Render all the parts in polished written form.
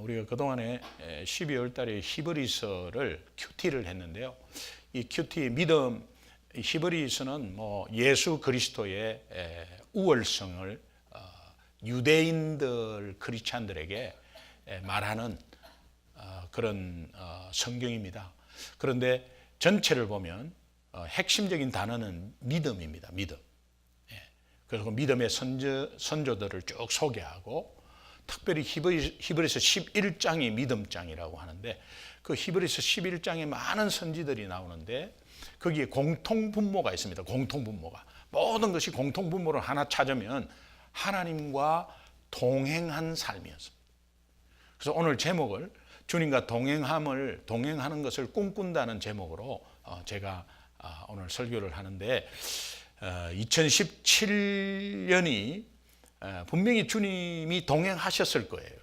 우리가 그동안에 12월 달에 히브리서를 큐티를 했는데요. 이 큐티 믿음 히브리서는 예수 그리스도의 우월성을 유대인들 크리스찬들에게 말하는 그런 성경입니다. 그런데 전체를 보면 핵심적인 단어는 믿음입니다. 믿음. 그래서 그 믿음의 선조들을 쭉 소개하고, 특별히 히브리서 11장이 믿음장이라고 하는데, 그 히브리서 11장에 많은 선지들이 나오는데 거기에 공통분모가 있습니다. 공통분모가, 모든 것이 공통분모를 하나 찾으면 하나님과 동행한 삶이었습니다. 그래서 오늘 제목을 주님과 동행하는 것을 꿈꾼다는 제목으로 제가 오늘 설교를 하는데, 2017년이 분명히 주님이 동행하셨을 거예요.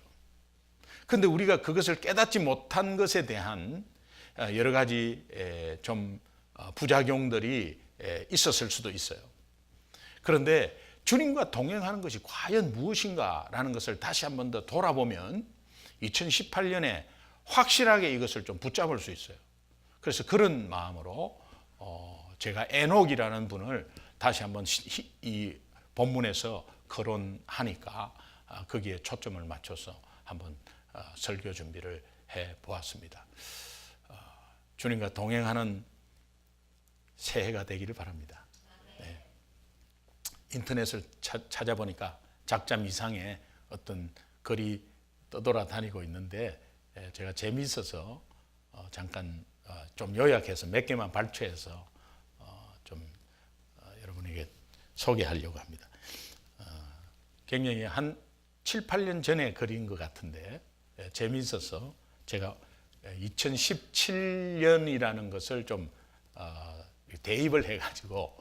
그런데 우리가 그것을 깨닫지 못한 것에 대한 여러 가지 좀 부작용들이 있었을 수도 있어요. 그런데 주님과 동행하는 것이 과연 무엇인가라는 것을 다시 한 번 더 돌아보면 2018년에 확실하게 이것을 좀 붙잡을 수 있어요. 그래서 그런 마음으로 제가 에녹이라는 분을 다시 한번 이 본문에서 거론하니까 거기에 초점을 맞춰서 한번 설교 준비를 해 보았습니다. 주님과 동행하는 새해가 되기를 바랍니다. 네. 인터넷을 찾아보니까 작자 이상의 어떤 글이 떠돌아다니고 있는데, 제가 재미있어서 잠깐 좀 요약해서 몇 개만 발췌해서 좀 여러분에게 소개하려고 합니다. 굉장히 한 7, 8년 전에 그린 것 같은데 재미있어서 제가 2017년이라는 것을 좀 대입을 해가지고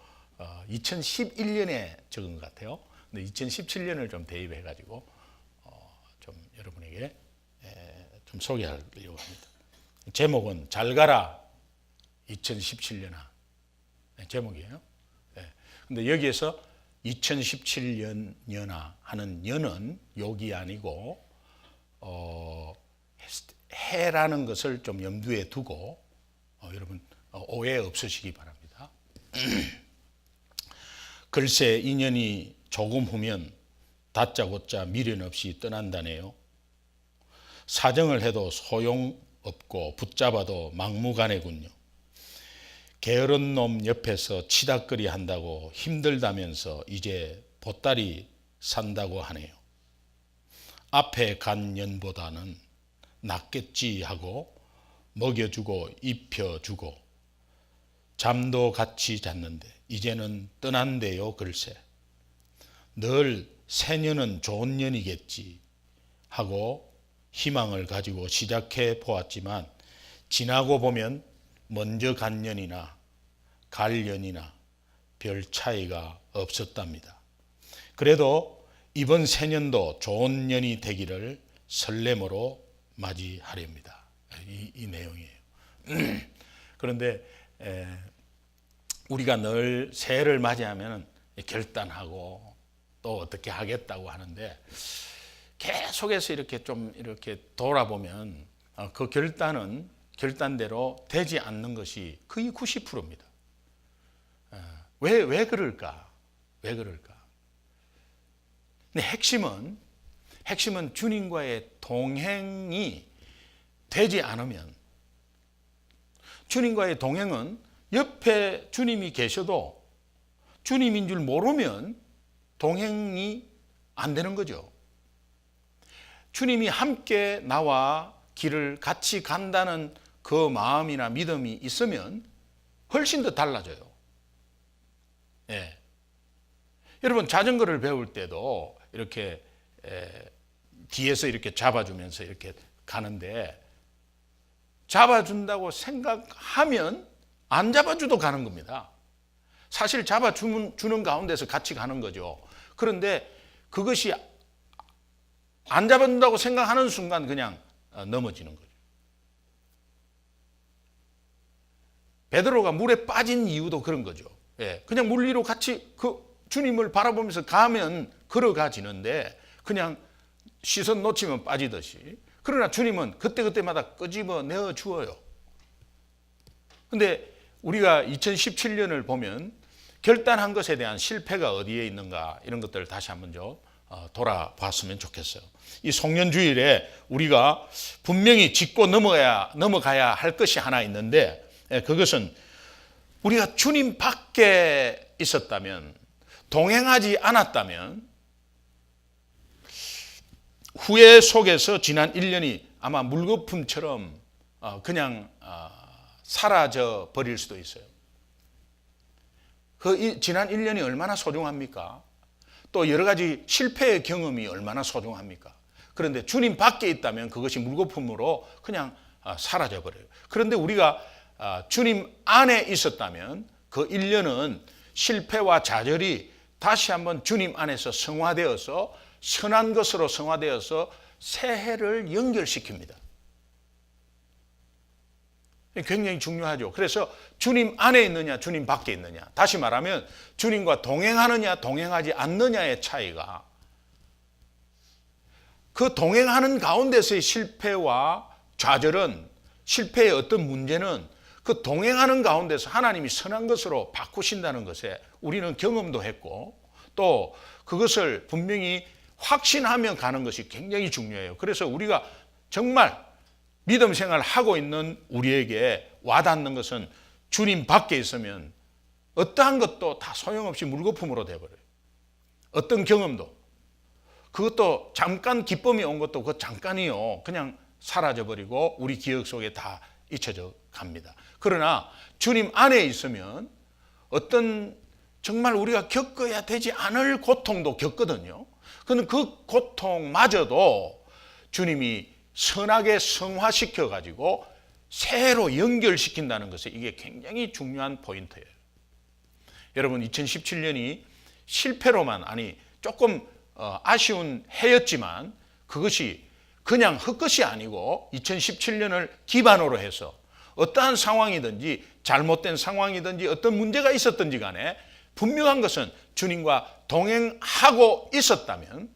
2011년에 적은 것 같아요. 근데 2017년을 좀 대입해가지고 좀 여러분에게 좀 소개하려고 합니다. 제목은 잘 가라 2017년아 제목이에요. 근데 여기에서 2017년여나 하는 년은 욕이 아니고 해라는 것을 좀 염두에 두고 여러분 오해 없으시기 바랍니다. 글쎄 인연이 조금 후면 다짜고짜 미련 없이 떠난다네요. 사정을 해도 소용없고 붙잡아도 막무가내군요. 게으른 놈 옆에서 치닥거리 한다고 힘들다면서 이제 보따리 산다고 하네요. 앞에 간 년보다는 낫겠지 하고 먹여주고 입혀주고 잠도 같이 잤는데 이제는 떠난대요. 글쎄 늘 새년은 좋은 년이겠지 하고 희망을 가지고 시작해 보았지만 지나고 보면 먼저 간 년이나 갈 년이나 별 차이가 없었답니다. 그래도 이번 새년도 좋은 년이 되기를 설렘으로 맞이하렵니다. 이 내용이에요. 그런데 우리가 늘 새해를 맞이하면 결단하고 또 어떻게 하겠다고 하는데, 계속해서 이렇게 좀 이렇게 돌아보면 그 결단은 결단대로 되지 않는 것이 거의 90%입니다. 왜 그럴까? 왜 그럴까? 근데 핵심은 주님과의 동행이 되지 않으면, 주님과의 동행은 옆에 주님이 계셔도 주님인 줄 모르면 동행이 안 되는 거죠. 주님이 함께 나와 길을 같이 간다는 그 마음이나 믿음이 있으면 훨씬 더 달라져요. 여러분 자전거를 배울 때도 이렇게 뒤에서 이렇게 잡아주면서 이렇게 가는데, 잡아준다고 생각하면 안 잡아줘도 가는 겁니다. 사실 잡아주는 가운데서 같이 가는 거죠. 그런데 그것이 안 잡아준다고 생각하는 순간 그냥 넘어지는 거죠. 베드로가 물에 빠진 이유도 그런 거죠. 그냥 물 위로 같이 그 주님을 바라보면서 가면 걸어가지는데 그냥 시선 놓치면 빠지듯이, 그러나 주님은 그때그때마다 끄집어 내어 주어요. 근데 우리가 2017년을 보면 결단한 것에 대한 실패가 어디에 있는가, 이런 것들을 다시 한번 좀 돌아봤으면 좋겠어요. 이 송년주일에 우리가 분명히 짚고 넘어가야 할 것이 하나 있는데, 그것은 우리가 주님 밖에 있었다면, 동행하지 않았다면 후회 속에서 지난 1년이 아마 물거품처럼 그냥 사라져 버릴 수도 있어요. 그 지난 1년이 얼마나 소중합니까? 또 여러 가지 실패의 경험이 얼마나 소중합니까? 그런데 주님 밖에 있다면 그것이 물거품으로 그냥 사라져 버려요. 그런데 우리가 주님 안에 있었다면 그 1년은 실패와 좌절이 다시 한번 주님 안에서 성화되어서 선한 것으로 성화되어서 새해를 연결시킵니다. 굉장히 중요하죠. 그래서 주님 안에 있느냐, 주님 밖에 있느냐. 다시 말하면 주님과 동행하느냐, 동행하지 않느냐의 차이가, 그 동행하는 가운데서의 실패와 좌절은, 실패의 어떤 문제는 그 동행하는 가운데서 하나님이 선한 것으로 바꾸신다는 것에 우리는 경험도 했고, 또 그것을 분명히 확신하며 가는 것이 굉장히 중요해요. 그래서 우리가 정말 믿음 생활을 하고 있는 우리에게 와닿는 것은 주님 밖에 있으면 어떠한 것도 다 소용없이 물거품으로 되어버려요. 어떤 경험도, 그것도 잠깐 기쁨이 온 것도 그 잠깐이요, 그냥 사라져버리고 우리 기억 속에 다 잊혀져 갑니다. 그러나 주님 안에 있으면 어떤 정말 우리가 겪어야 되지 않을 고통도 겪거든요. 그런데 그 고통마저도 주님이 선하게 성화시켜 가지고 새로 연결시킨다는 것에 이게 굉장히 중요한 포인트예요. 여러분, 2017년이 실패로만, 아니 조금 아쉬운 해였지만 그것이 그냥 헛것이 아니고 2017년을 기반으로 해서 어떠한 상황이든지 잘못된 상황이든지 어떤 문제가 있었든지 간에 분명한 것은 주님과 동행하고 있었다면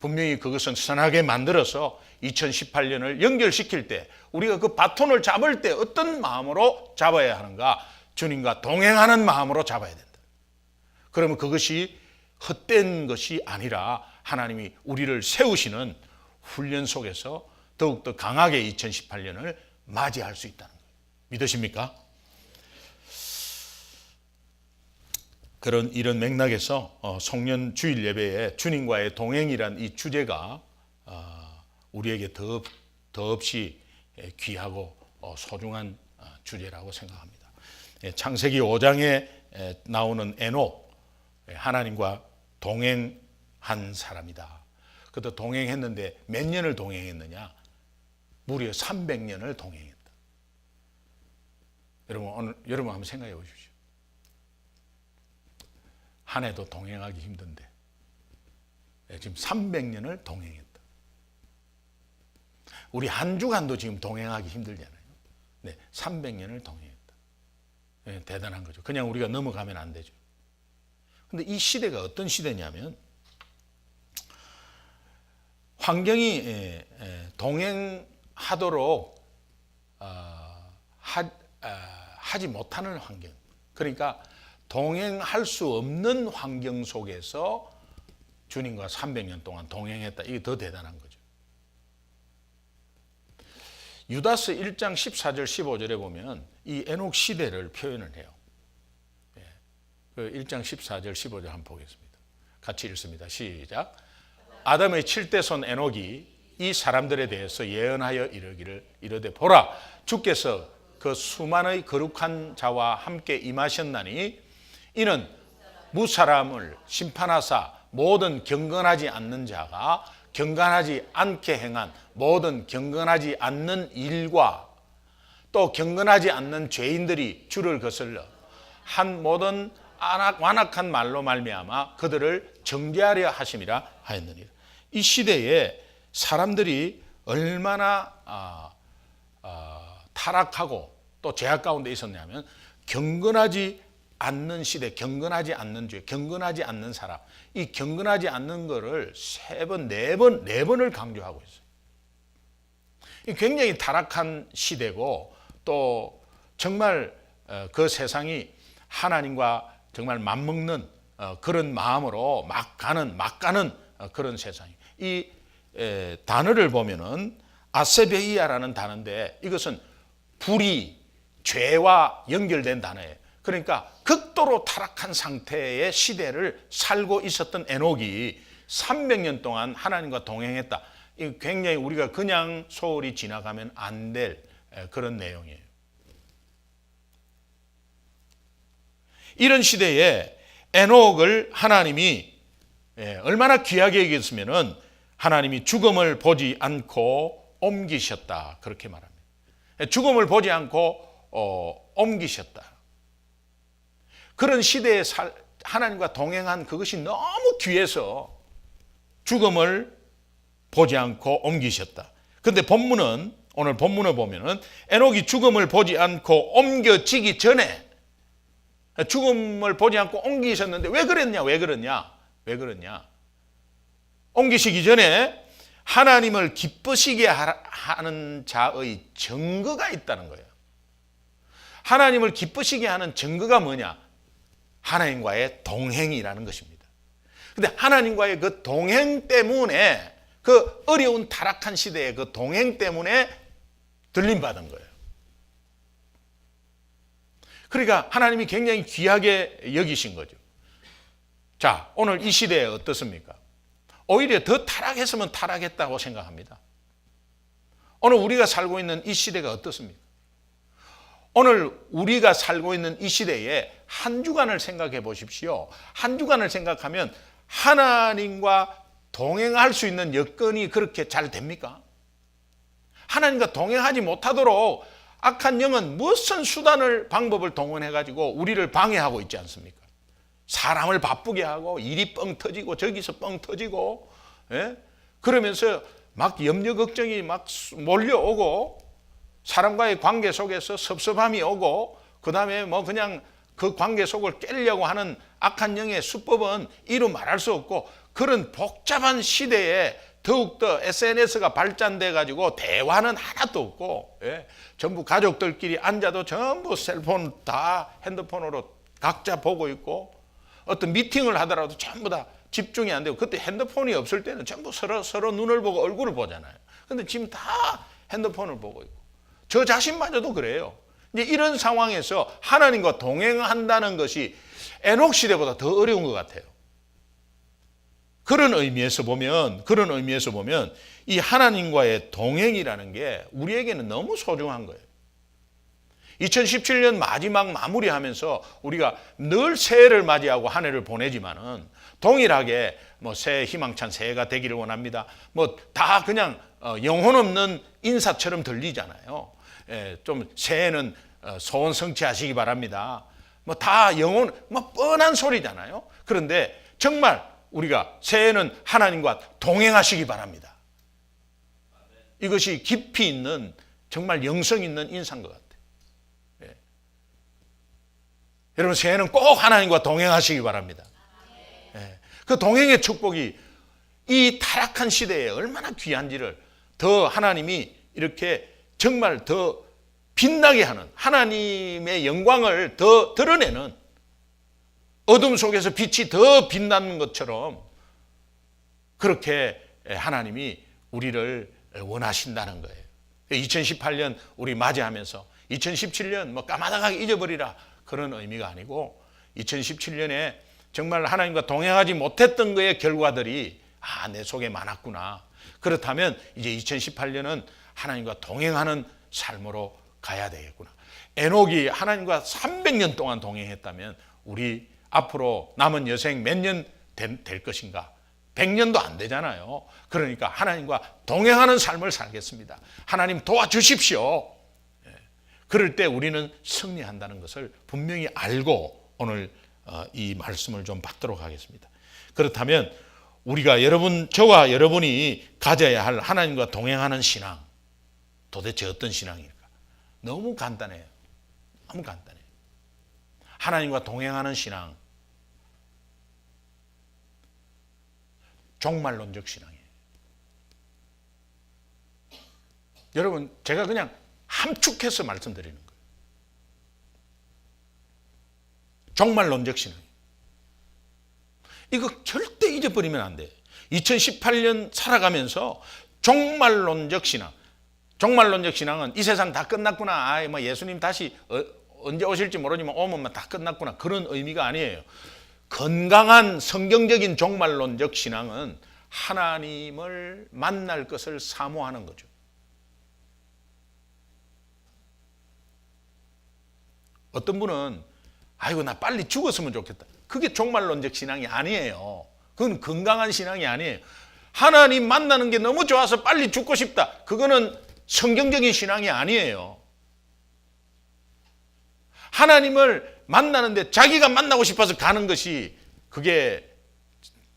분명히 그것은 선하게 만들어서 2018년을 연결시킬 때 우리가 그 바톤을 잡을 때 어떤 마음으로 잡아야 하는가? 주님과 동행하는 마음으로 잡아야 된다. 그러면 그것이 헛된 것이 아니라 하나님이 우리를 세우시는 훈련 속에서 더욱더 강하게 2018년을 맞이할 수 있다는 거예요. 믿으십니까? 이런 맥락에서 송년 주일 예배에 주님과의 동행이란 이 주제가 우리에게 더없이 귀하고 소중한 주제라고 생각합니다. 창세기 5장에 나오는 에녹, 하나님과 동행한 사람이다. 그도 동행했는데 몇 년을 동행했느냐? 무려 300년을 동행했다. 여러분 한번 생각해 보십시오. 한 해도 동행하기 힘든데 지금 300년을 동행했다. 우리 한 주간도 지금 동행하기 힘들잖아요. 네, 300년을 동행했다. 네, 대단한 거죠. 그냥 우리가 넘어가면 안 되죠. 근데 이 시대가 어떤 시대냐면 환경이 동행하도록 하지 못하는 환경, 그러니까 동행할 수 없는 환경 속에서 주님과 300년 동안 동행했다. 이게 더 대단한 거죠. 유다서 1장 14절 15절에 보면 이 에녹 시대를 표현을 해요. 1장 14절 15절 한번 보겠습니다. 같이 읽습니다. 시작. 아담의 7대 손 에녹이 이 사람들에 대해서 예언하여 이르되 보라, 주께서 그 수만의 거룩한 자와 함께 임하셨나니 이는 무사람을 심판하사 모든 경건하지 않는 자가 경건하지 않게 행한 모든 경건하지 않는 일과 또 경건하지 않는 죄인들이 주를 거슬러 한 모든 완악한 말로 말미암아 그들을 정죄하려 하심이라 하였느니라. 이 시대에 사람들이 얼마나 타락하고 또 죄악 가운데 있었냐면 경건하지 않는 시대, 경건하지 않는 죄, 경건하지 않는 사람, 이 경건하지 않는 거를 3번, 4번을 강조하고 있어요. 굉장히 타락한 시대고 또 정말 그 세상이 하나님과 정말 맞먹는 그런 마음으로 막 가는 그런 세상이. 이 단어를 보면은 아세베이아라는 단어인데 이것은 불의, 죄와 연결된 단어예요. 그러니까 극도로 타락한 상태의 시대를 살고 있었던 에녹이 300년 동안 하나님과 동행했다. 이 굉장히 우리가 그냥 소홀히 지나가면 안 될 그런 내용이에요. 이런 시대에 에녹을 하나님이 얼마나 귀하게 여겼으면은 하나님이 죽음을 보지 않고 옮기셨다. 그렇게 말합니다. 죽음을 보지 않고 옮기셨다. 그런 시대에 하나님과 동행한 그것이 너무 귀해서 죽음을 보지 않고 옮기셨다. 그런데 본문은, 오늘 본문을 보면은 에녹이 죽음을 보지 않고 옮겨지기 전에, 죽음을 보지 않고 옮기셨는데 왜 그랬냐? 옮기시기 전에 하나님을 기쁘시게 하는 자의 증거가 있다는 거예요. 하나님을 기쁘시게 하는 증거가 뭐냐? 하나님과의 동행이라는 것입니다. 근데 하나님과의 그 동행 때문에, 그 어려운 타락한 시대의 그 동행 때문에 들림받은 거예요. 그러니까 하나님이 굉장히 귀하게 여기신 거죠. 자, 오늘 이 시대에 어떻습니까? 오히려 더 타락했으면 타락했다고 생각합니다. 오늘 우리가 살고 있는 이 시대가 어떻습니까? 오늘 우리가 살고 있는 이 시대에 한 주간을 생각해 보십시오. 한 주간을 생각하면 하나님과 동행할 수 있는 여건이 그렇게 잘 됩니까? 하나님과 동행하지 못하도록 악한 영은 무슨 방법을 동원해가지고 우리를 방해하고 있지 않습니까? 사람을 바쁘게 하고 일이 뻥 터지고 저기서 뻥 터지고, 그러면서 막 염려 걱정이 막 몰려오고 사람과의 관계 속에서 섭섭함이 오고, 그 다음에 뭐 그냥 그 관계 속을 깨려고 하는 악한 영의 수법은 이루 말할 수 없고, 그런 복잡한 시대에 더욱더 SNS가 발전돼 가지고 대화는 하나도 없고, 전부 가족들끼리 앉아도 전부 셀폰 다 핸드폰으로 각자 보고 있고, 어떤 미팅을 하더라도 전부 다 집중이 안 되고, 그때 핸드폰이 없을 때는 전부 서로 눈을 보고 얼굴을 보잖아요. 근데 지금 다 핸드폰을 보고 있고, 저 자신마저도 그래요. 이제 이런 상황에서 하나님과 동행한다는 것이 에녹 시대보다 더 어려운 것 같아요. 그런 의미에서 보면 이 하나님과의 동행이라는 게 우리에게는 너무 소중한 거예요. 2017년 마지막 마무리하면서 우리가 늘 새해를 맞이하고 한 해를 보내지만은 동일하게 뭐 새해 희망찬 새해가 되기를 원합니다. 뭐 다 그냥 영혼 없는 인사처럼 들리잖아요. 좀 새해는 소원 성취하시기 바랍니다. 뭐 다 뭐 뻔한 소리잖아요. 그런데 정말 우리가 새해는 하나님과 동행하시기 바랍니다. 이것이 깊이 있는, 정말 영성 있는 인사인 것 같아요. 여러분, 새해는 꼭 하나님과 동행하시기 바랍니다. 그 동행의 축복이 이 타락한 시대에 얼마나 귀한지를 더 하나님이 이렇게 정말 더 빛나게 하는, 하나님의 영광을 더 드러내는, 어둠 속에서 빛이 더 빛나는 것처럼 그렇게 하나님이 우리를 원하신다는 거예요. 2018년 우리 맞이하면서 2017년 뭐 까마득하게 잊어버리라 그런 의미가 아니고, 2017년에 정말 하나님과 동행하지 못했던 거의 결과들이 내 속에 많았구나. 그렇다면 이제 2018년은 하나님과 동행하는 삶으로 가야 되겠구나. 에녹이 하나님과 300년 동안 동행했다면 우리 앞으로 남은 여생 몇 년 될 것인가? 100년도 안 되잖아요. 그러니까 하나님과 동행하는 삶을 살겠습니다. 하나님 도와주십시오. 그럴 때 우리는 승리한다는 것을 분명히 알고 오늘 이 말씀을 좀 받도록 하겠습니다. 그렇다면 우리가 저와 여러분이 가져야 할 하나님과 동행하는 신앙, 도대체 어떤 신앙일까? 너무 간단해요. 너무 간단해요. 하나님과 동행하는 신앙, 종말론적 신앙이에요. 여러분, 제가 그냥 함축해서 말씀드리는 거예요. 종말론적 신앙. 이거 절대 잊어버리면 안 돼. 2018년 살아가면서 종말론적 신앙. 종말론적 신앙은 이 세상 다 끝났구나. 아이, 뭐 예수님 다시 언제 오실지 모르지만 오면 다 끝났구나. 그런 의미가 아니에요. 건강한 성경적인 종말론적 신앙은 하나님을 만날 것을 사모하는 거죠. 어떤 분은 아이고 나 빨리 죽었으면 좋겠다. 그게 종말론적 신앙이 아니에요. 그건 건강한 신앙이 아니에요. 하나님 만나는 게 너무 좋아서 빨리 죽고 싶다. 그거는 성경적인 신앙이 아니에요. 하나님을 만나는데 자기가 만나고 싶어서 가는 것이 그게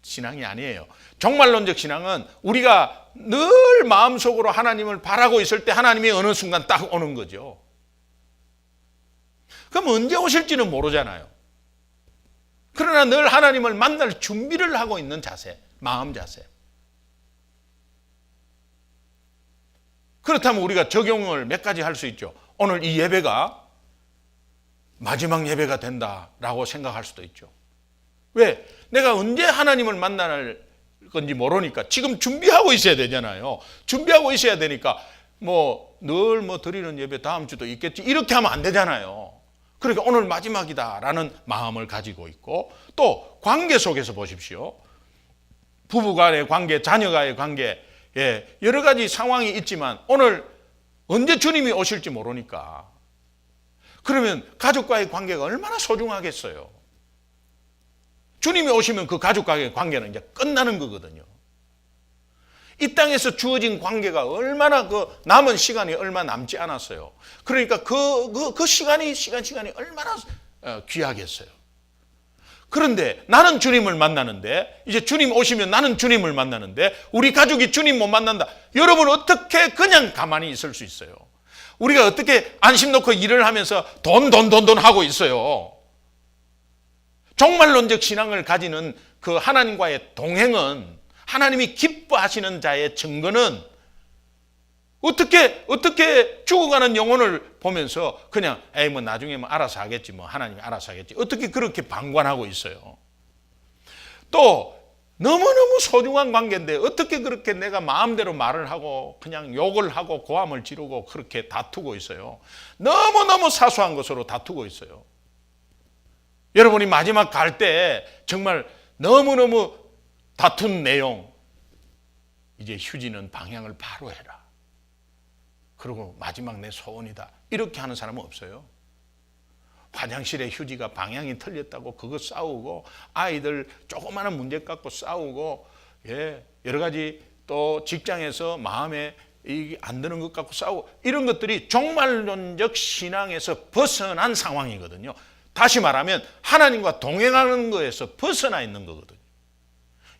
신앙이 아니에요. 종말론적 신앙은 우리가 늘 마음속으로 하나님을 바라고 있을 때 하나님이 어느 순간 딱 오는 거죠. 그럼 언제 오실지는 모르잖아요. 그러나 늘 하나님을 만날 준비를 하고 있는 자세, 마음 자세. 그렇다면 우리가 적용을 몇 가지 할 수 있죠. 오늘 이 예배가 마지막 예배가 된다라고 생각할 수도 있죠. 왜? 내가 언제 하나님을 만날 건지 모르니까 지금 준비하고 있어야 되잖아요. 준비하고 있어야 되니까 늘 드리는 예배 다음 주도 있겠지 이렇게 하면 안 되잖아요. 그러니까 오늘 마지막이다라는 마음을 가지고 있고, 또 관계 속에서 보십시오. 부부간의 관계, 자녀간의 관계, 여러 가지 상황이 있지만 오늘 언제 주님이 오실지 모르니까, 그러면 가족과의 관계가 얼마나 소중하겠어요. 주님이 오시면 그 가족과의 관계는 이제 끝나는 거거든요. 이 땅에서 주어진 관계가 얼마나 남은 시간이 얼마 남지 않았어요. 그러니까 그 시간이 얼마나 귀하겠어요. 그런데 나는 주님을 만나는데, 이제 주님 오시면 나는 주님을 만나는데 우리 가족이 주님 못 만난다. 여러분 어떻게 그냥 가만히 있을 수 있어요? 우리가 어떻게 안심 놓고 일을 하면서 돈 하고 있어요? 종말론적 신앙을 가지는 그 하나님과의 동행은, 하나님이 기뻐하시는 자의 증거는 어떻게 죽어가는 영혼을 보면서 그냥 나중에 알아서 하겠지, 하나님이 알아서 하겠지, 어떻게 그렇게 방관하고 있어요? 또 너무너무 소중한 관계인데 어떻게 그렇게 내가 마음대로 말을 하고 그냥 욕을 하고 고함을 지르고 그렇게 다투고 있어요? 너무너무 사소한 것으로 다투고 있어요. 여러분이 마지막 갈 때 정말 너무너무 다툰 내용, 이제 휴지는 방향을 바로 해라. 그리고 마지막 내 소원이다. 이렇게 하는 사람은 없어요. 화장실에 휴지가 방향이 틀렸다고 그거 싸우고, 아이들 조그마한 문제 갖고 싸우고, 여러 가지 또 직장에서 마음에 안 드는 것 갖고 싸우고, 이런 것들이 종말론적 신앙에서 벗어난 상황이거든요. 다시 말하면 하나님과 동행하는 거에서 벗어나 있는 거거든요.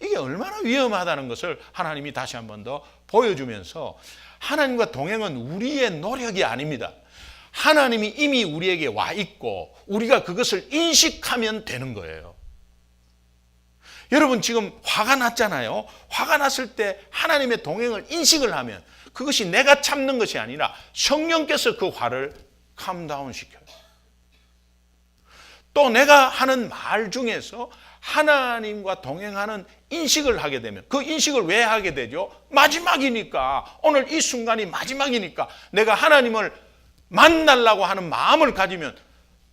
이게 얼마나 위험하다는 것을 하나님이 다시 한 번 더 보여주면서, 하나님과 동행은 우리의 노력이 아닙니다. 하나님이 이미 우리에게 와 있고 우리가 그것을 인식하면 되는 거예요. 여러분 지금 화가 났잖아요. 화가 났을 때 하나님의 동행을 인식을 하면 그것이 내가 참는 것이 아니라 성령께서 그 화를 캄다운 시켜요. 또 내가 하는 말 중에서 하나님과 동행하는 인식을 하게 되면, 그 인식을 왜 하게 되죠? 마지막이니까, 오늘 이 순간이 마지막이니까 내가 하나님을 만나려고 하는 마음을 가지면,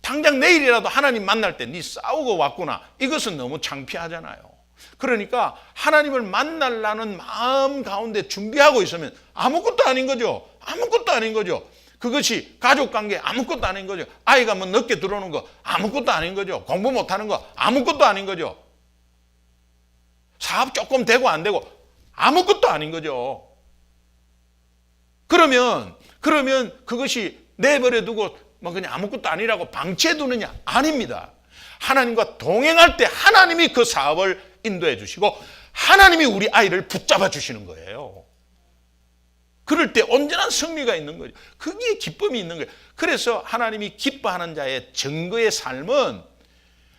당장 내일이라도 하나님 만날 때 네 싸우고 왔구나, 이것은 너무 창피하잖아요. 그러니까 하나님을 만나려는 마음 가운데 준비하고 있으면 아무것도 아닌 거죠. 아무것도 아닌 거죠. 그것이 가족관계 아무것도 아닌 거죠. 아이가 늦게 들어오는 거 아무것도 아닌 거죠. 공부 못하는 거 아무것도 아닌 거죠. 사업 조금 되고 안 되고 아무것도 아닌 거죠. 그러면 그것이 내버려 두고 그냥 아무것도 아니라고 방치해 두느냐? 아닙니다. 하나님과 동행할 때 하나님이 그 사업을 인도해 주시고 하나님이 우리 아이를 붙잡아 주시는 거예요. 그럴 때 온전한 승리가 있는 거죠. 그게 기쁨이 있는 거예요. 그래서 하나님이 기뻐하는 자의 증거의 삶은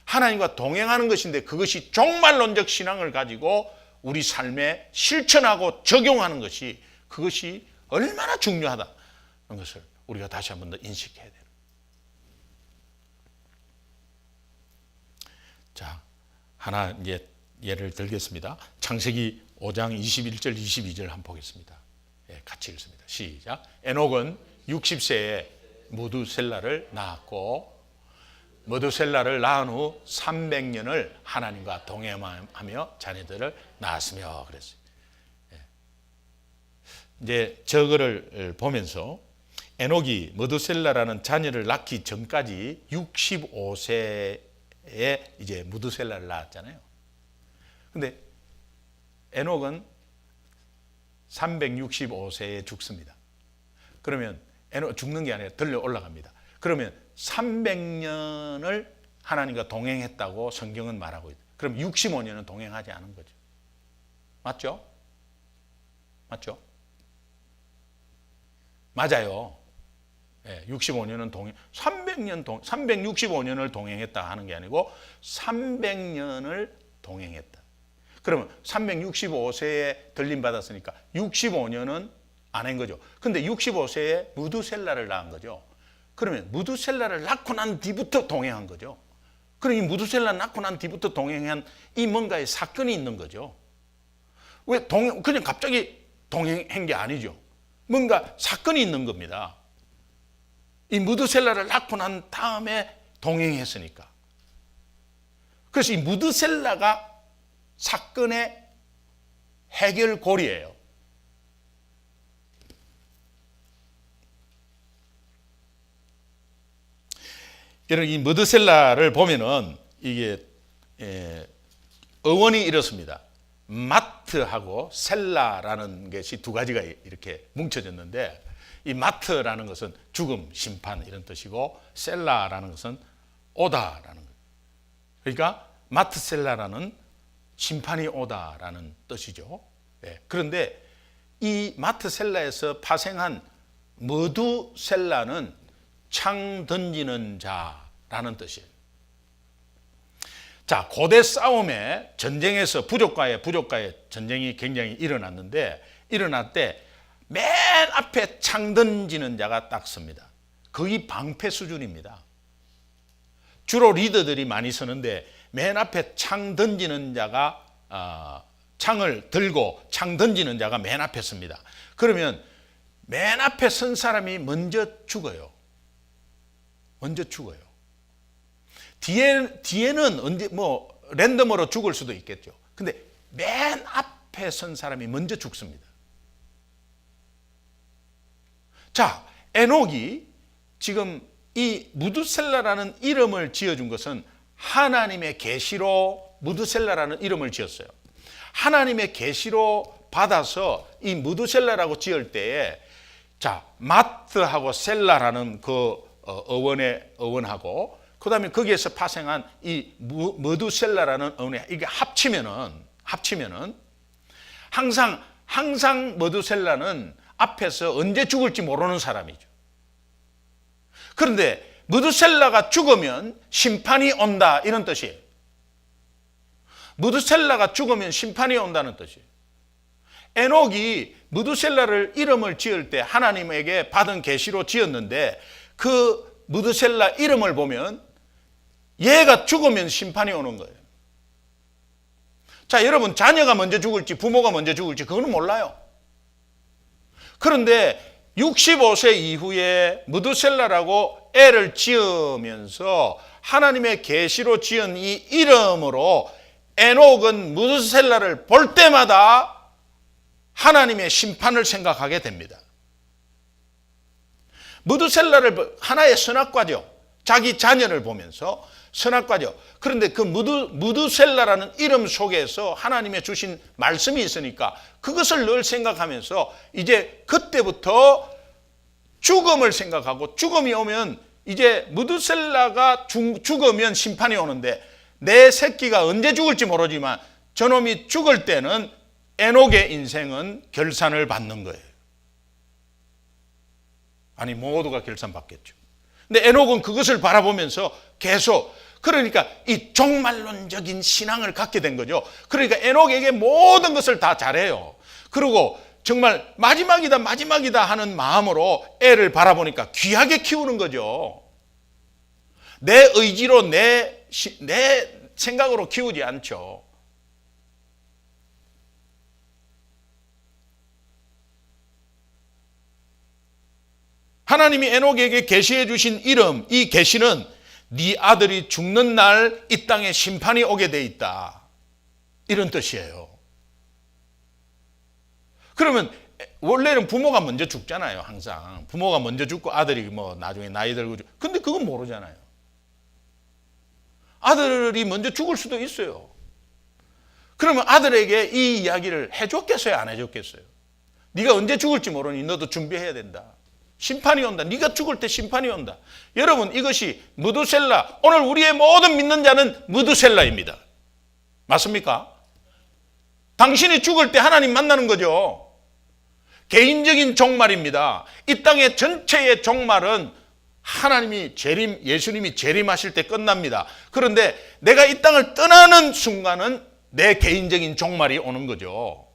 하나님과 동행하는 것인데, 그것이 종말론적 신앙을 가지고 우리 삶에 실천하고 적용하는 것이, 그것이 얼마나 중요하다는 것을 우리가 다시 한 번 더 인식해야 돼요. 자, 하나 이제 예를 들겠습니다. 창세기 5장 21절 22절 한번 보겠습니다. 예, 같이 읽습니다. 시작. 에녹은 60세에 무두셀라를 낳았고 무두셀라를 낳은 후 300년을 하나님과 동행하며 자녀들을 낳았으며 그랬어요. 예. 이제 저거를 보면서 에녹이 무두셀라라는 자녀를 낳기 전까지 65세에 이제 무두셀라를 낳았잖아요. 근데 에녹은 365세에 죽습니다. 그러면 에녹 죽는 게 아니라 들려 올라갑니다. 그러면 300년을 하나님과 동행했다고 성경은 말하고 있다. 그럼 65년은 동행하지 않은 거죠. 맞죠? 맞죠? 맞아요. 65년은 365년을 동행했다 하는 게 아니고 300년을 동행했다. 그러면 365세에 들림 받았으니까 65년은 안 한 거죠. 근데 65세에 무두셀라를 낳은 거죠. 그러면 무두셀라를 낳고 난 뒤부터 동행한 거죠. 그럼 이 무두셀라 낳고 난 뒤부터 동행한 이 뭔가의 사건이 있는 거죠. 왜 그냥 갑자기 동행한 게 아니죠. 뭔가 사건이 있는 겁니다. 이 무두셀라를 낳고 난 다음에 동행했으니까. 그래서 이 무두셀라가 사건의 해결고리예요. 여러분, 이 무두셀라를 보면은 이게 어원이 이렇습니다. 마트하고 셀라라는 것이 두 가지가 이렇게 뭉쳐졌는데, 이 마트라는 것은 죽음, 심판 이런 뜻이고 셀라라는 것은 오다라는 것. 그러니까 마트셀라라는 심판이 오다라는 뜻이죠. 그런데 이 마트셀라에서 파생한 머두셀라는 창 던지는 자라는 뜻이에요. 자, 고대 싸움에 전쟁에서 부족과의 전쟁이 굉장히 일어났는데, 일어날 때 맨 앞에 창 던지는 자가 딱 섭니다. 거의 방패 수준입니다. 주로 리더들이 많이 서는데 맨 앞에 창 던지는 자가 창을 들고 창 던지는 자가 맨 앞에 섭니다. 그러면 맨 앞에 선 사람이 먼저 죽어요. 먼저 죽어요. 뒤에는 언제 뭐 랜덤으로 죽을 수도 있겠죠. 근데 맨 앞에 선 사람이 먼저 죽습니다. 자, 에녹이 지금 이 무두셀라라는 이름을 지어준 것은 하나님의 계시로 무두셀라라는 이름을 지었어요. 하나님의 계시로 받아서 이 무두셀라라고 지을 때에, 자, 마트하고 셀라라는 그 어원하고 그 다음에 거기에서 파생한 이 머두셀라라는 어원이 이게 합치면은 항상 머두셀라는 앞에서 언제 죽을지 모르는 사람이죠. 그런데 머두셀라가 죽으면 심판이 온다 이런 뜻이에요. 머두셀라가 죽으면 심판이 온다는 뜻이에요. 에녹이 머두셀라를 이름을 지을 때 하나님에게 받은 계시로 지었는데, 그 머두셀라 이름을 보면 얘가 죽으면 심판이 오는 거예요. 자, 여러분, 자녀가 먼저 죽을지 부모가 먼저 죽을지 그거는 몰라요. 그런데 65세 이후에 머두셀라라고 애를 지으면서 하나님의 계시로 지은 이 이름으로 에녹은 머두셀라를 볼 때마다 하나님의 심판을 생각하게 됩니다. 머두셀라를 하나의 선악과죠. 자기 자녀를 보면서 선악과죠. 그런데 그 머두셀라라는 이름 속에서 하나님의 주신 말씀이 있으니까 그것을 늘 생각하면서 이제 그때부터 죽음을 생각하고, 죽음이 오면 이제 머두셀라가 죽으면 심판이 오는데 내 새끼가 언제 죽을지 모르지만 저놈이 죽을 때는 에녹의 인생은 결산을 받는 거예요. 아니, 모두가 결산받겠죠. 근데 에녹은 그것을 바라보면서 계속, 그러니까 이 종말론적인 신앙을 갖게 된 거죠. 그러니까 에녹에게 모든 것을 다 잘해요. 그리고 정말 마지막이다 마지막이다 하는 마음으로 애를 바라보니까 귀하게 키우는 거죠. 내 의지로 내 생각으로 키우지 않죠. 하나님이 에녹에게 계시해 주신 이름, 이 계시는 네 아들이 죽는 날 이 땅에 심판이 오게 돼 있다, 이런 뜻이에요. 그러면 원래는 부모가 먼저 죽잖아요. 항상 부모가 먼저 죽고 아들이 뭐 나중에 나이 들고 근데 그건 모르잖아요. 아들이 먼저 죽을 수도 있어요. 그러면 아들에게 이 이야기를 해줬겠어요, 안 해줬겠어요? 네가 언제 죽을지 모르니 너도 준비해야 된다. 심판이 온다. 네가 죽을 때 심판이 온다. 여러분, 이것이 무두셀라, 오늘 우리의 모든 믿는 자는 무두셀라입니다. 맞습니까? 당신이 죽을 때 하나님 만나는 거죠. 개인적인 종말입니다. 이 땅의 전체의 종말은 하나님이 예수님이 재림하실 때 끝납니다. 그런데 내가 이 땅을 떠나는 순간은 내 개인적인 종말이 오는 거죠.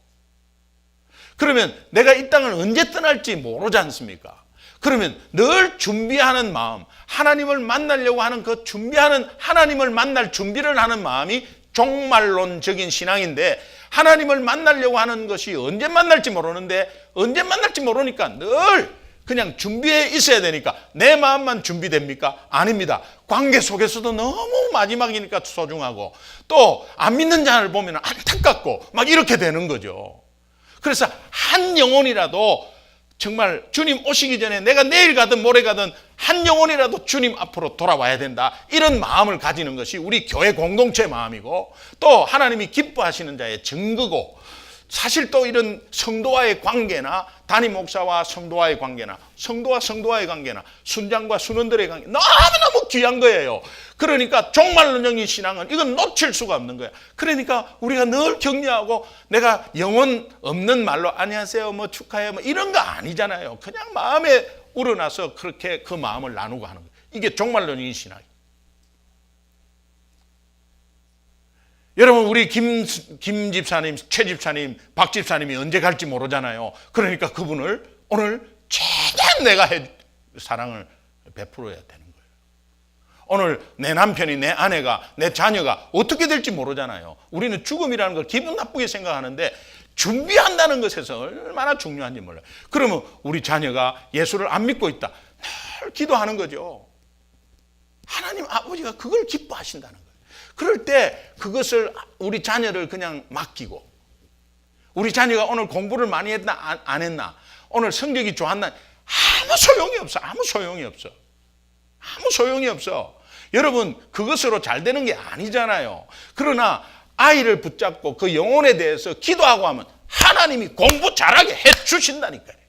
그러면 내가 이 땅을 언제 떠날지 모르지 않습니까? 그러면 늘 준비하는 마음, 하나님을 만나려고 하는 그 준비하는, 하나님을 만날 준비를 하는 마음이 종말론적인 신앙인데, 하나님을 만나려고 하는 것이 언제 만날지 모르는데, 언제 만날지 모르니까 늘 그냥 준비해 있어야 되니까 내 마음만 준비됩니까? 아닙니다. 관계 속에서도 너무 마지막이니까 소중하고, 또 안 믿는 자를 보면 안타깝고 막 이렇게 되는 거죠. 그래서 한 영혼이라도 정말 주님 오시기 전에 내가 내일 가든 모레 가든 한 영혼이라도 주님 앞으로 돌아와야 된다, 이런 마음을 가지는 것이 우리 교회 공동체 마음이고, 또 하나님이 기뻐하시는 자의 증거고, 사실 또 이런 성도와의 관계나 담임 목사와 성도와의 관계나 성도와 성도와의 관계나 순장과 순원들의 관계 너무너무 귀한 거예요. 그러니까 종말론적인 신앙은 이건 놓칠 수가 없는 거야. 그러니까 우리가 늘 격려하고, 내가 영혼 없는 말로 안녕하세요 뭐 축하해요 뭐 이런 거 아니잖아요. 그냥 마음에 우러나서 그렇게 그 마음을 나누고 하는 거예요. 이게 종말론적인 신앙이에요. 여러분, 우리 김 집사님, 최 집사님, 박 집사님이 언제 갈지 모르잖아요. 그러니까 그분을 오늘 최대한 내가 사랑을 베풀어야 되는 거예요. 오늘 내 남편이, 내 아내가, 내 자녀가 어떻게 될지 모르잖아요. 우리는 죽음이라는 걸 기분 나쁘게 생각하는데 준비한다는 것에서 얼마나 중요한지 몰라요. 그러면 우리 자녀가 예수를 안 믿고 있다, 늘 기도하는 거죠. 하나님 아버지가 그걸 기뻐하신다는 거예요. 그럴 때 그것을, 우리 자녀를 그냥 맡기고, 우리 자녀가 오늘 공부를 많이 했나 안 했나, 오늘 성적이 좋았나, 아무 소용이 없어. 아무 소용이 없어. 아무 소용이 없어. 여러분, 그것으로 잘 되는 게 아니잖아요. 그러나 아이를 붙잡고 그 영혼에 대해서 기도하고 하면 하나님이 공부 잘하게 해주신다니까요.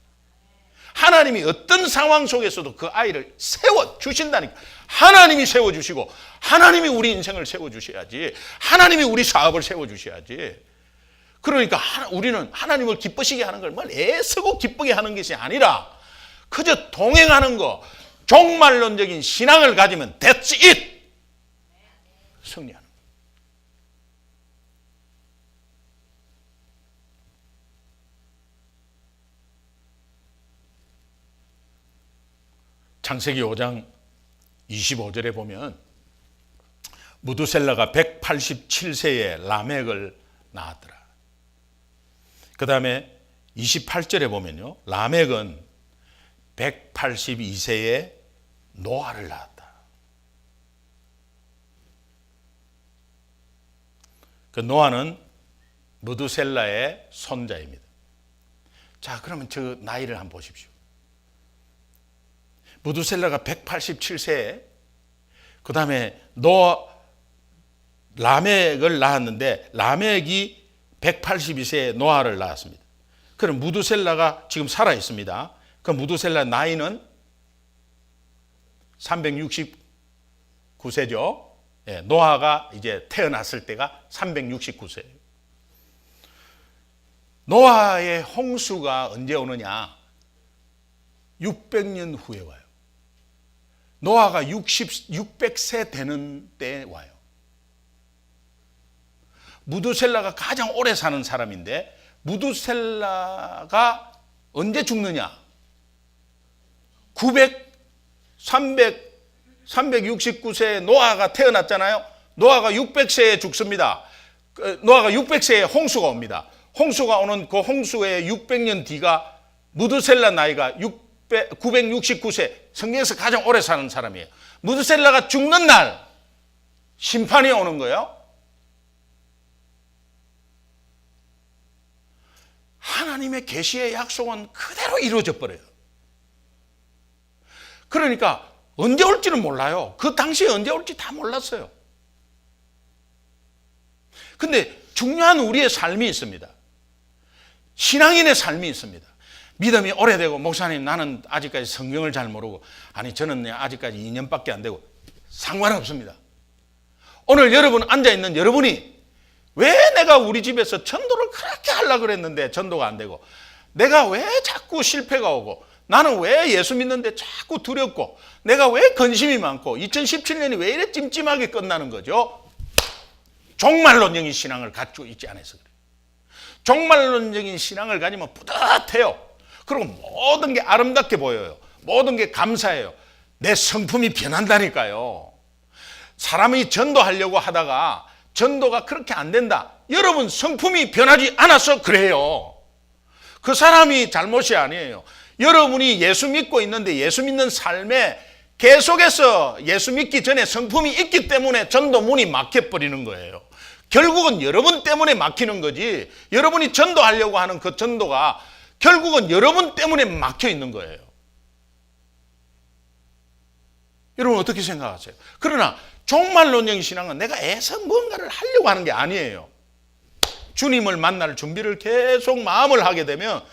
하나님이 어떤 상황 속에서도 그 아이를 세워주신다니까. 하나님이 세워주시고, 하나님이 우리 인생을 세워주셔야지, 하나님이 우리 사업을 세워주셔야지. 그러니까 우리는 하나님을 기쁘시게 하는 걸 애쓰고 기쁘게 하는 것이 아니라 그저 동행하는 거, 종말론적인 신앙을 가지면 that's it. 승리하는 거. 창세기 5장 25절에 보면 무두셀라가 187세에 라멕을 낳았더라. 그 다음에 28절에 보면요, 라멕은 182세에 노아를 낳았다. 그 노아는 무두셀라의 손자입니다. 자, 그러면 저 나이를 한번 보십시오. 무두셀라가 187세에 그 다음에 라멕을 낳았는데, 라멕이 182세에 노아를 낳았습니다. 그럼 무두셀라가 지금 살아 있습니다. 그 무두셀라 나이는 369세죠. 예, 노아가 이제 태어났을 때가 369세예요. 노아의 홍수가 언제 오느냐? 600년 후에 와요. 노아가 600세 되는 때 와요. 무두셀라가 가장 오래 사는 사람인데 무두셀라가 언제 죽느냐? 369세에 노아가 태어났잖아요. 노아가 600세에 죽습니다. 노아가 600세에 홍수가 옵니다. 홍수가 오는 그 홍수의 600년 뒤가 무두셀라 나이가 969세, 성경에서 가장 오래 사는 사람이에요. 무두셀라가 죽는 날 심판이 오는 거예요. 하나님의 계시의 약속은 그대로 이루어져 버려요. 그러니까 언제 올지는 몰라요. 그 당시에 언제 올지 다 몰랐어요. 근데 중요한 우리의 삶이 있습니다. 신앙인의 삶이 있습니다. 믿음이 오래되고, 목사님 나는 아직까지 성경을 잘 모르고, 아니 저는 아직까지 2년밖에 안 되고, 상관없습니다. 오늘 여러분 앉아있는 여러분이 왜 내가 우리 집에서 전도를 그렇게 하려고 그랬는데 전도가 안 되고, 내가 왜 자꾸 실패가 오고, 나는 왜 예수 믿는데 자꾸 두렵고, 내가 왜 근심이 많고, 2017년이 왜 이래 찜찜하게 끝나는 거죠? 종말론적인 신앙을 갖고 있지 않아서 그래요. 종말론적인 신앙을 가지면 뿌듯해요. 그리고 모든 게 아름답게 보여요. 모든 게 감사해요. 내 성품이 변한다니까요. 사람이 전도하려고 하다가 전도가 그렇게 안 된다. 여러분 성품이 변하지 않아서 그래요. 그 사람이 잘못이 아니에요. 여러분이 예수 믿고 있는데 예수 믿는 삶에 계속해서 예수 믿기 전에 성품이 있기 때문에 전도 문이 막혀버리는 거예요. 결국은 여러분 때문에 막히는 거지, 여러분이 전도하려고 하는 그 전도가 결국은 여러분 때문에 막혀 있는 거예요. 여러분 어떻게 생각하세요? 그러나 종말론적인 신앙은 내가 애써 뭔가를 하려고 하는 게 아니에요. 주님을 만날 준비를 계속 마음을 하게 되면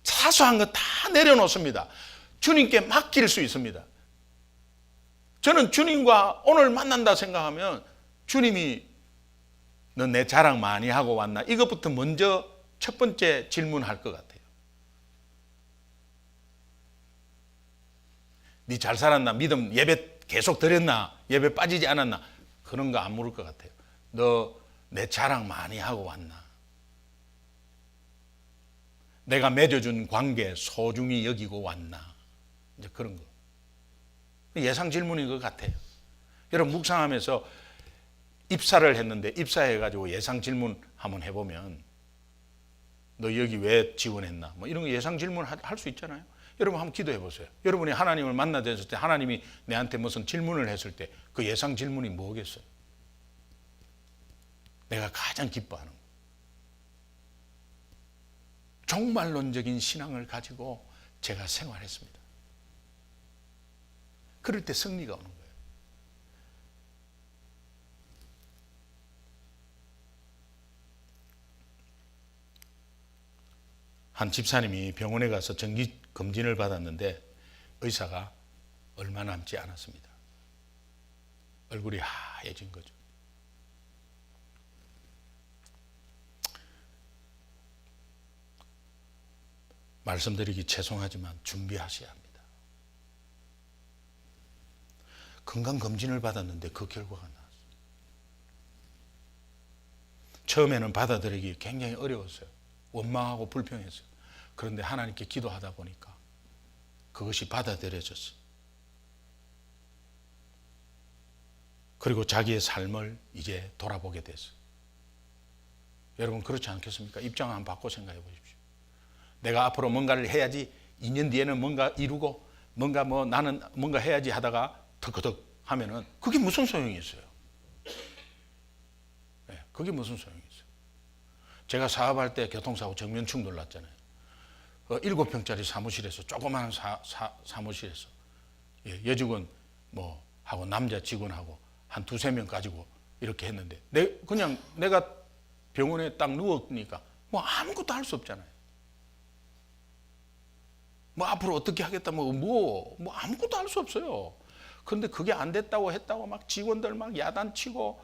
사소한 거 다 내려놓습니다. 주님께 맡길 수 있습니다. 저는 주님과 오늘 만난다 생각하면 주님이 너 내 자랑 많이 하고 왔나? 이것부터 먼저 첫 번째 질문할 것 같아요. 네 잘 살았나? 믿음 예배 계속 드렸나? 예배 빠지지 않았나? 그런 거 안 물을 것 같아요. 너 내 자랑 많이 하고 왔나? 내가 맺어준 관계 소중히 여기고 왔나? 이제 그런 거. 예상 질문인 것 같아요. 여러분 묵상하면서 입사를 했는데 입사해가지고 예상 질문 한번 해보면 너 여기 왜 지원했나? 뭐 이런 거 예상 질문 할 수 있잖아요. 여러분 한번 기도해 보세요. 여러분이 하나님을 만나셨을 때 하나님이 내한테 무슨 질문을 했을 때 그 예상 질문이 뭐겠어요? 내가 가장 기뻐하는 거. 종말론적인 신앙을 가지고 제가 생활했습니다. 그럴 때 승리가 오는 거예요. 한 집사님이 병원에 가서 정기 검진을 받았는데 의사가 얼마 남지 않았습니다. 얼굴이 하얘진 거죠. 말씀드리기 죄송하지만 준비하셔야 합니다. 건강검진을 받았는데 그 결과가 나왔어요. 처음에는 받아들이기 굉장히 어려웠어요. 원망하고 불평했어요. 그런데 하나님께 기도하다 보니까 그것이 받아들여졌어요. 그리고 자기의 삶을 이제 돌아보게 됐어요. 여러분 그렇지 않겠습니까? 입장 한번 바꿔 생각해 보십시오. 내가 앞으로 뭔가를 해야지, 2년 뒤에는 뭔가 이루고 뭔가 나는 뭔가 해야지 하다가 덕덕 하면은 그게 무슨 소용이 있어요? 네, 그게 무슨 소용이 있어요? 제가 사업할 때 교통사고 정면 충돌 났잖아요. 7평짜리 사무실에서, 조그마한 사무실에서 여직원 하고 남자 직원하고 한 2-3명 가지고 이렇게 했는데 그냥 내가 병원에 딱 누웠으니까 아무것도 할 수 없잖아요. 앞으로 어떻게 하겠다 아무것도 할 수 없어요. 그런데 그게 안 됐다고 했다고 막 직원들 막 야단치고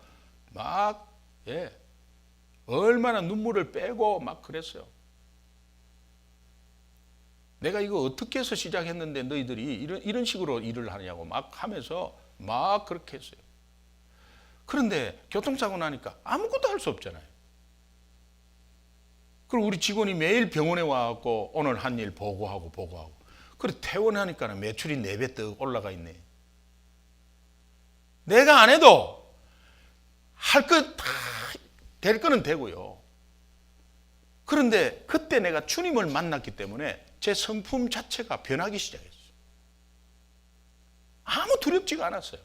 얼마나 눈물을 빼고 막 그랬어요. 내가 이거 어떻게 해서 시작했는데 너희들이 이런 식으로 일을 하냐고 막 하면서 막 그렇게 했어요. 그런데 교통사고 나니까 아무것도 할 수 없잖아요. 그리고 우리 직원이 매일 병원에 와갖고 오늘 한 일 보고하고. 그래 퇴원하니까 매출이 4배 떡 올라가 있네. 내가 안 해도 할 것 다 될 거는 되고요. 그런데 그때 내가 주님을 만났기 때문에 제 성품 자체가 변하기 시작했어요. 아무 두렵지가 않았어요.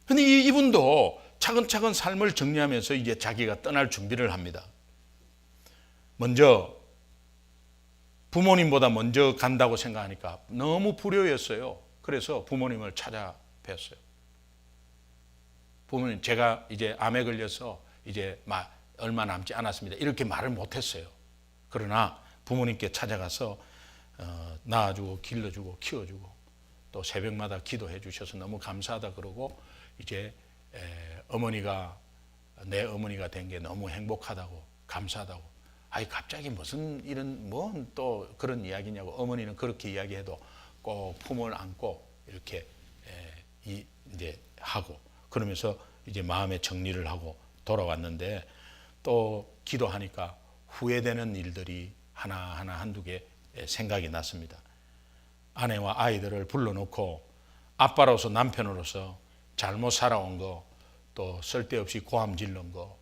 근데 이분도 차근차근 삶을 정리하면서 이제 자기가 떠날 준비를 합니다. 먼저 부모님보다 먼저 간다고 생각하니까 너무 불효였어요. 그래서 부모님을 찾아뵀어요. 부모님, 제가 이제 암에 걸려서 이제 얼마 남지 않았습니다. 이렇게 말을 못했어요. 그러나 부모님께 찾아가서 낳아주고 길러주고 키워주고 또 새벽마다 기도해 주셔서 너무 감사하다 그러고 이제 어머니가 내 어머니가 된 게 너무 행복하다고 감사하다고. 아이 갑자기 무슨 이런 뭔 또 그런 이야기냐고. 어머니는 그렇게 이야기해도 꼭 품을 안고 이렇게 이제 하고 그러면서 이제 마음의 정리를 하고 돌아왔는데 또 기도하니까 후회되는 일들이 하나하나 한두 개 생각이 났습니다. 아내와 아이들을 불러놓고 아빠로서 남편으로서 잘못 살아온 거, 또 쓸데없이 고함 질른 거,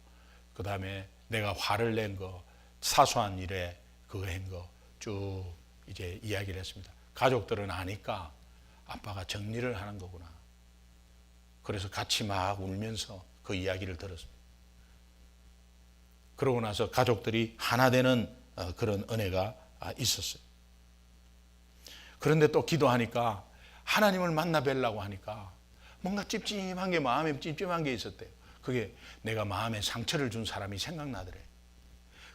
그 다음에 내가 화를 낸 거, 사소한 일에 그거 한 거 쭉 이제 이야기를 했습니다. 가족들은 아니까 아빠가 정리를 하는 거구나. 그래서 같이 막 울면서 그 이야기를 들었습니다. 그러고 나서 가족들이 하나 되는 그런 은혜가 있었어요. 그런데 또 기도하니까 하나님을 만나 뵈려고 하니까 뭔가 찝찝한 게 마음에 찝찝한 게 있었대요. 그게 내가 마음에 상처를 준 사람이 생각나더래.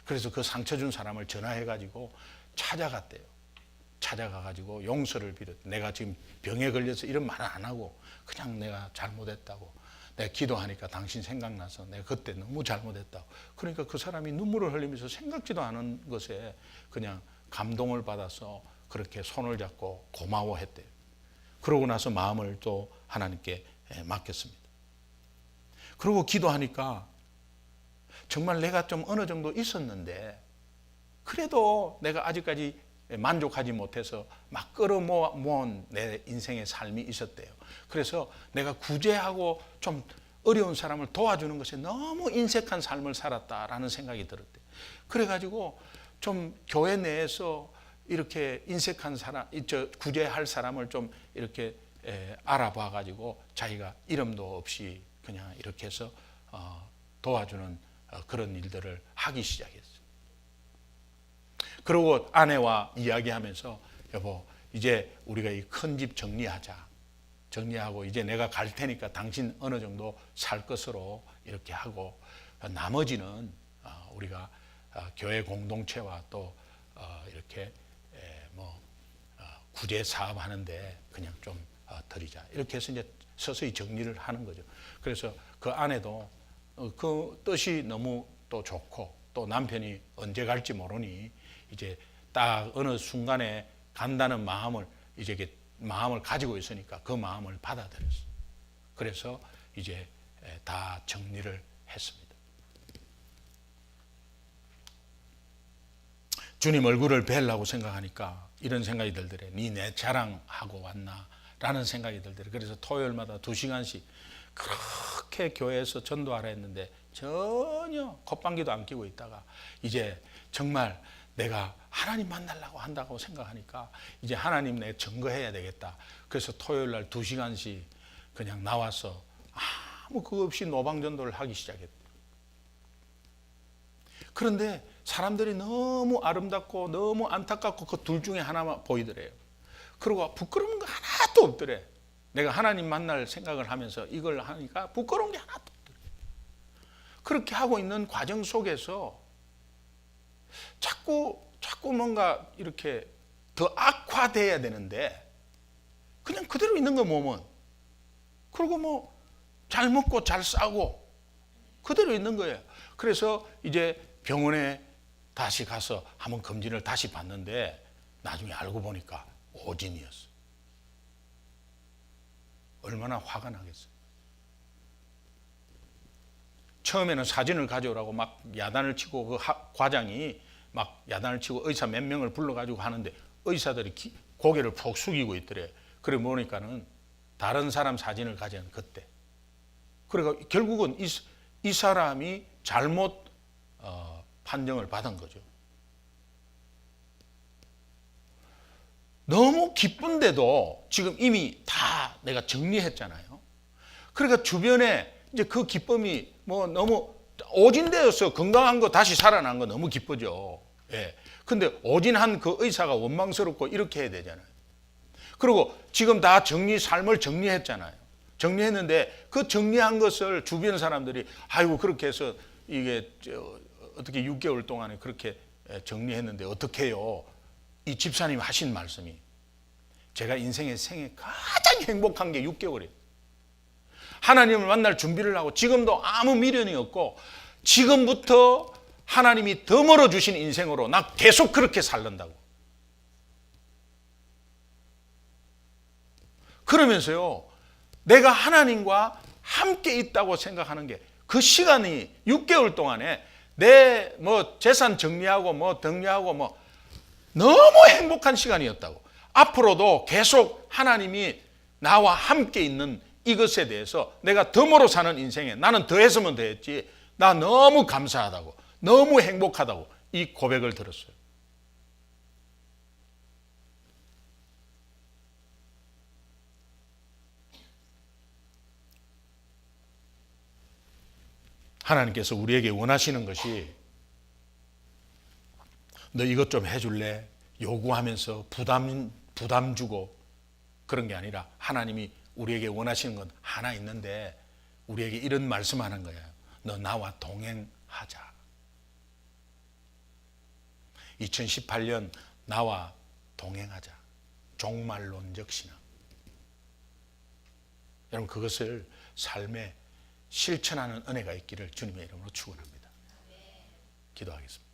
그래서 그 상처 준 사람을 전화해가지고 찾아갔대요. 찾아가가지고 용서를 빌었. 내가 지금 병에 걸려서 이런 말은 안 하고 그냥 내가 잘못했다고. 내가 기도하니까 당신 생각나서 내가 그때 너무 잘못했다고. 그러니까 그 사람이 눈물을 흘리면서 생각지도 않은 것에 그냥 감동을 받아서 그렇게 손을 잡고 고마워했대요. 그러고 나서 마음을 또 하나님께 맡겼습니다. 그리고 기도하니까 정말 내가 좀 어느 정도 있었는데 그래도 내가 아직까지 만족하지 못해서 막 끌어모은 내 인생의 삶이 있었대요. 그래서 내가 구제하고 좀 어려운 사람을 도와주는 것에 너무 인색한 삶을 살았다라는 생각이 들었대요. 그래가지고 좀 교회 내에서 이렇게 인색한 사람, 구제할 사람을 좀 이렇게 알아봐 가지고 자기가 이름도 없이 그냥 이렇게 해서 도와주는 그런 일들을 하기 시작했어요. 그리고 아내와 이야기하면서 여보 이제 우리가 이 큰 집 정리하자. 정리하고 이제 내가 갈 테니까 당신 어느 정도 살 것으로 이렇게 하고 나머지는 우리가 교회 공동체와 또 이렇게 구제 사업 하는데 그냥 좀 드리자. 이렇게 해서 이제 서서히 정리를 하는 거죠. 그래서 그 아내도 그 뜻이 너무 또 좋고 또 남편이 언제 갈지 모르니 이제 딱 어느 순간에 간다는 마음을 이제 마음을 가지고 있으니까 그 마음을 받아들였어요. 그래서 이제 다 정리를 했습니다. 주님 얼굴을 뵈려고 생각하니까 이런 생각이 들더래. 니 내 자랑하고 왔나? 라는 생각이 들더래. 그래서 토요일마다 2시간씩 그렇게 교회에서 전도하라 했는데 전혀 콧방귀도 안 끼고 있다가 이제 정말 내가 하나님 만나려고 한다고 생각하니까 이제 하나님 내 증거해야 되겠다. 그래서 토요일 날 2시간씩 그냥 나와서 아무 그거 없이 노방전도를 하기 시작했대요. 그런데 사람들이 너무 아름답고 너무 안타깝고 그 둘 중에 하나만 보이더래요. 그리고 부끄러운 거 하나도 없더래. 내가 하나님 만날 생각을 하면서 이걸 하니까 부끄러운 게 하나도 없더래. 그렇게 하고 있는 과정 속에서 자꾸 뭔가 이렇게 더 악화돼야 되는데 그냥 그대로 있는 거 몸은. 그리고 뭐 잘 먹고 잘 싸고 그대로 있는 거예요. 그래서 이제 병원에 다시 가서 한번 검진을 다시 받는데 나중에 알고 보니까 오진이었어요. 얼마나 화가 나겠어요. 처음에는 사진을 가져오라고 막 야단을 치고 그 과장이 막 야단을 치고 의사 몇 명을 불러가지고 하는데 의사들이 고개를 푹 숙이고 있더래. 그래 보니까는 다른 사람 사진을 가져온 그때. 그러니까 결국은 이 사람이 잘못 판정을 받은 거죠. 너무 기쁜데도 지금 이미 다 내가 정리했잖아요. 그러니까 주변에 이제 그 기쁨이 뭐 너무 오진되어서 건강한 거 다시 살아난 거 너무 기쁘죠. 예. 근데 오진한 그 의사가 원망스럽고 이렇게 해야 되잖아요. 그리고 지금 다 삶을 정리했잖아요. 정리했는데 그 정리한 것을 주변 사람들이 아이고 그렇게 해서 이게 어떻게 6개월 동안에 그렇게 정리했는데 어떻게 해요? 이 집사님 하신 말씀이 제가 인생의 생에 가장 행복한 게 6개월이에요. 하나님을 만날 준비를 하고 지금도 아무 미련이 없고 지금부터 하나님이 더 멀어주신 인생으로 나 계속 그렇게 살는다고. 그러면서요 내가 하나님과 함께 있다고 생각하는 게 그 시간이 6개월 동안에 내 뭐 재산 정리하고 뭐 정리하고 뭐 너무 행복한 시간이었다고. 앞으로도 계속 하나님이 나와 함께 있는 이것에 대해서 내가 덤으로 사는 인생에 나는 더 했으면 더 했지. 나 너무 감사하다고. 너무 행복하다고 이 고백을 들었어요. 하나님께서 우리에게 원하시는 것이 너 이것 좀 해줄래? 요구하면서 부담 주고 그런 게 아니라 하나님이 우리에게 원하시는 건 하나 있는데 우리에게 이런 말씀하는 거예요. 너 나와 동행하자. 2018년 나와 동행하자. 종말론적 신앙. 여러분 그것을 삶에 실천하는 은혜가 있기를 주님의 이름으로 축원합니다. 기도하겠습니다.